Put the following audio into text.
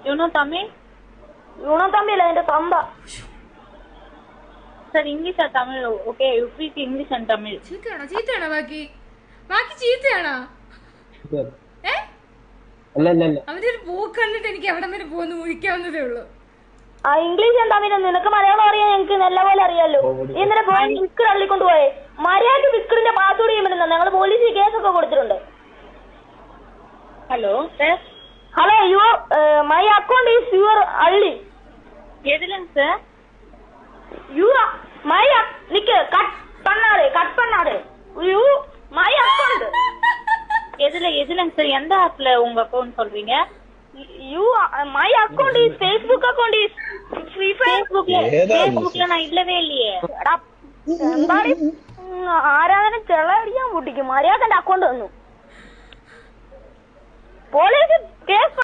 You know Tamil? You know Tamil and Tamba. Sir, English or Tamil? Okay, you speak English and Tamil. ചീത്തയാണോ ബാക്കി ചീത്തയാണോ? അവന്റെ ഒരു പോക്ക് കണ്ടിട്ട് എനിക്ക് എവിടെ വരെ പോകുന്നു മുഴിക്കാവുന്നതേ ഉള്ളൂ. ഇംഗ്ലീഷ് and Tamil നിനക്ക് മലയാളം അറിയാൻ എനിക്ക് നല്ലപോലെ അറിയാലോ. ഇന്നലെ പോയി വിക്ക് തള്ളിക്കൊണ്ടുപോയെ. മര്യാദക്ക് വിക്കിന്റെ പാസ്വേഡ് ചെയ്യുന്നുണ്ട്. ഞങ്ങൾ പോലീസിൽ കേസൊക്കെ കൊടുത്തിട്ടുണ്ട്. Hello, sir. Hello, my account is your Alli. எதுலங்க சார்? நிக்க கட் பண்ணாரு. My account. எதுலங்க சார்? எந்த ஆப்ல உங்க அக்கவுண்ட் சொல்றீங்க? My account is Facebook account is Free Fire. Facebookல நான் இல்லவே இல்லையே. ആരാധന ചെളടിയാൻ പൊട്ടിക്കും. മര്യാദന്റെ അക്കൗണ്ട് വന്നു. Police case